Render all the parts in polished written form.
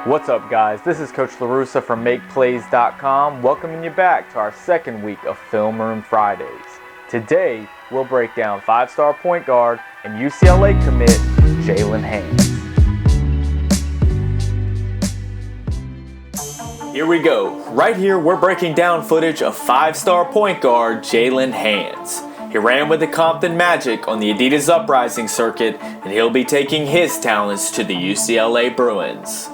What's up, guys? This is Coach LaRussa from MakePlayz.com, welcoming you back to our second week of Film Room Fridays. Today, we'll break down 5-star point guard and UCLA commit Jaylen Hands. Here we go. Right here, we're breaking down footage of 5-star point guard Jaylen Hands. He ran with the Compton Magic on the Adidas Uprising circuit, and he'll be taking his talents to the UCLA Bruins.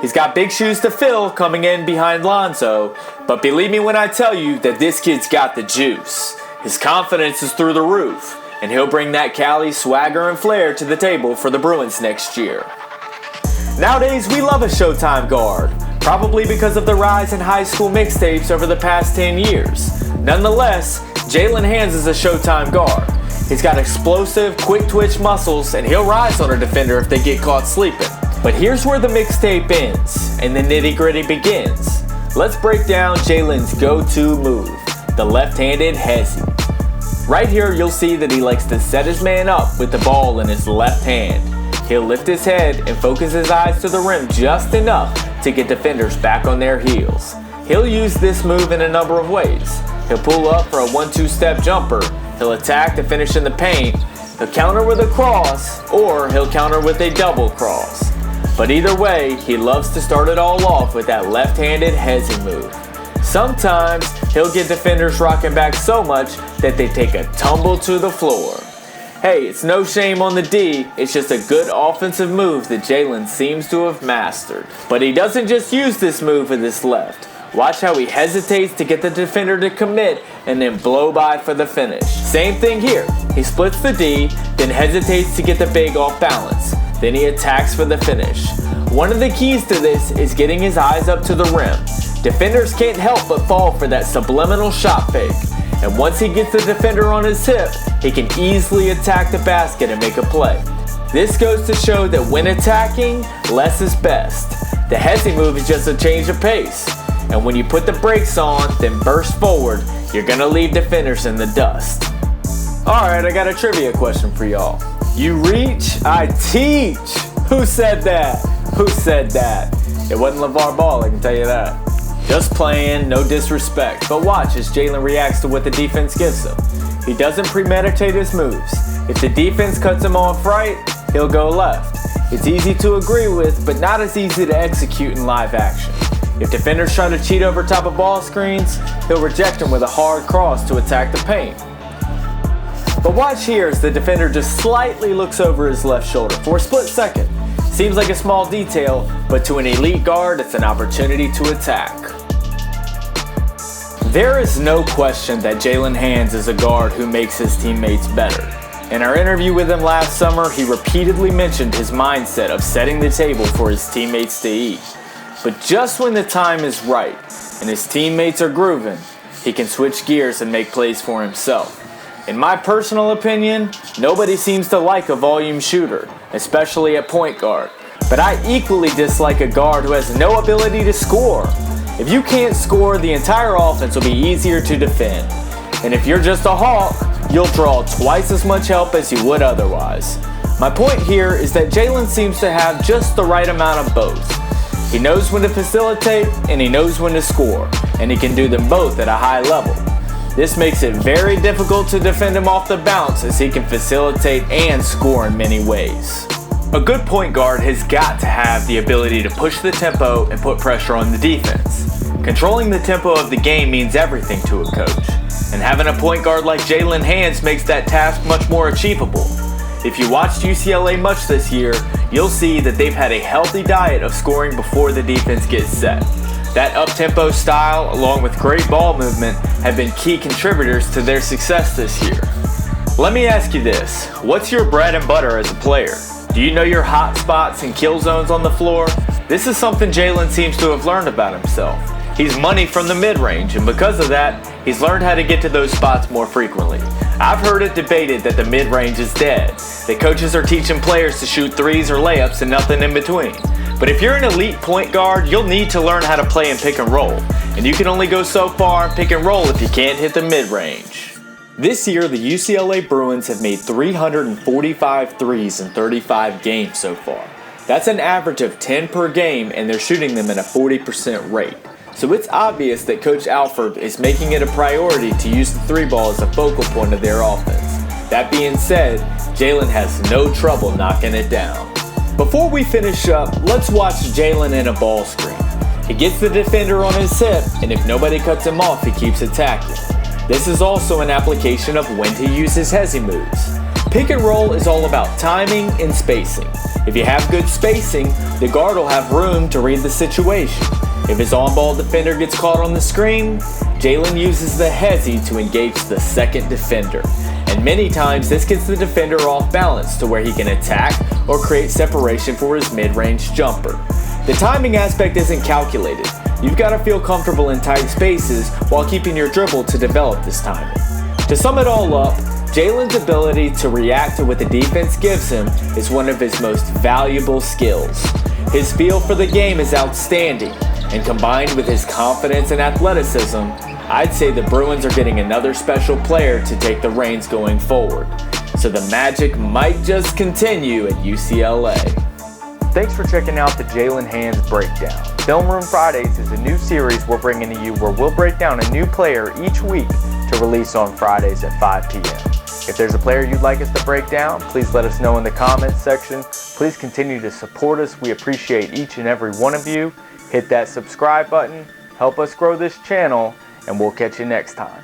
He's got big shoes to fill coming in behind Lonzo, but believe me when I tell you that this kid's got the juice. His confidence is through the roof, and he'll bring that Cali swagger and flair to the table for the Bruins next year. Nowadays, we love a Showtime guard, probably because of the rise in high school mixtapes over the past 10 years. Nonetheless, Jaylen Hands is a Showtime guard. He's got explosive, quick twitch muscles, and he'll rise on a defender if they get caught sleeping. But here's where the mixtape ends, and the nitty-gritty begins. Let's break down Jaylen's go-to move, the left-handed hezzy. Right here, you'll see that he likes to set his man up with the ball in his left hand. He'll lift his head and focus his eyes to the rim just enough to get defenders back on their heels. He'll use this move in a number of ways. He'll pull up for a 1-2 step jumper, he'll attack to finish in the paint, he'll counter with a cross, or he'll counter with a double cross. But either way, he loves to start it all off with that left-handed hezzy move. Sometimes, he'll get defenders rocking back so much that they take a tumble to the floor. Hey, it's no shame on the D, it's just a good offensive move that Jaylen seems to have mastered. But he doesn't just use this move with his left. Watch how he hesitates to get the defender to commit and then blow by for the finish. Same thing here. He splits the D, then hesitates to get the big off balance. Then he attacks for the finish. One of the keys to this is getting his eyes up to the rim. Defenders can't help but fall for that subliminal shot fake. And once he gets the defender on his hip, he can easily attack the basket and make a play. This goes to show that when attacking, less is best. The hezzy move is just a change of pace. And when you put the brakes on, then burst forward, you're gonna leave defenders in the dust. Alright, I got a trivia question for y'all. You reach, I teach. Who said that? Who said that? It wasn't LeVar Ball, I can tell you that. Just playing, no disrespect. But watch as Jaylen reacts to what the defense gives him. He doesn't premeditate his moves. If the defense cuts him off right, he'll go left. It's easy to agree with, but not as easy to execute in live action. If defenders try to cheat over top of ball screens, he'll reject them with a hard cross to attack the paint. But watch here as the defender just slightly looks over his left shoulder for a split second. Seems like a small detail, but to an elite guard, it's an opportunity to attack. There is no question that Jaylen Hands is a guard who makes his teammates better. In our interview with him last summer, he repeatedly mentioned his mindset of setting the table for his teammates to eat. But just when the time is right and his teammates are grooving, he can switch gears and make plays for himself. In my personal opinion, nobody seems to like a volume shooter, especially at point guard. But I equally dislike a guard who has no ability to score. If you can't score, the entire offense will be easier to defend. And if you're just a hawk, you'll draw twice as much help as you would otherwise. My point here is that Jaylen seems to have just the right amount of both. He knows when to facilitate and he knows when to score, and he can do them both at a high level. This makes it very difficult to defend him off the bounce as he can facilitate and score in many ways. A good point guard has got to have the ability to push the tempo and put pressure on the defense. Controlling the tempo of the game means everything to a coach, and having a point guard like Jaylen Hands makes that task much more achievable. If you watched UCLA much this year, you'll see that they've had a healthy diet of scoring before the defense gets set. That up-tempo style, along with great ball movement, have been key contributors to their success this year. Let me ask you this, what's your bread and butter as a player? Do you know your hot spots and kill zones on the floor? This is something Jaylen seems to have learned about himself. He's money from the mid-range, and because of that, he's learned how to get to those spots more frequently. I've heard it debated that the mid-range is dead, that coaches are teaching players to shoot threes or layups and nothing in between. But if you're an elite point guard, you'll need to learn how to play in pick and roll, and you can only go so far in pick and roll if you can't hit the mid-range. This year, the UCLA Bruins have made 345 threes in 35 games so far. That's an average of 10 per game, and they're shooting them at a 40% rate. So it's obvious that Coach Alford is making it a priority to use the three ball as a focal point of their offense. That being said, Jaylen has no trouble knocking it down. Before we finish up, let's watch Jaylen in a ball screen. He gets the defender on his hip, and if nobody cuts him off, he keeps attacking. This is also an application of when to use his hezzy moves. Pick and roll is all about timing and spacing. If you have good spacing, the guard will have room to read the situation. If his on-ball defender gets caught on the screen, Jaylen uses the hezzy to engage the second defender. And many times this gets the defender off balance to where he can attack or create separation for his mid-range jumper. The timing aspect isn't calculated. You've got to feel comfortable in tight spaces while keeping your dribble to develop this timing. To sum it all up, Jaylen's ability to react to what the defense gives him is one of his most valuable skills. His feel for the game is outstanding, and combined with his confidence and athleticism, I'd say the Bruins are getting another special player to take the reins going forward. So the magic might just continue at UCLA. Thanks for checking out the Jaylen Hands Breakdown. Film Room Fridays is a new series we're bringing to you where we'll break down a new player each week to release on Fridays at 5 p.m. If there's a player you'd like us to break down, please let us know in the comments section. Please continue to support us. We appreciate each and every one of you. Hit that subscribe button, help us grow this channel, and we'll catch you next time.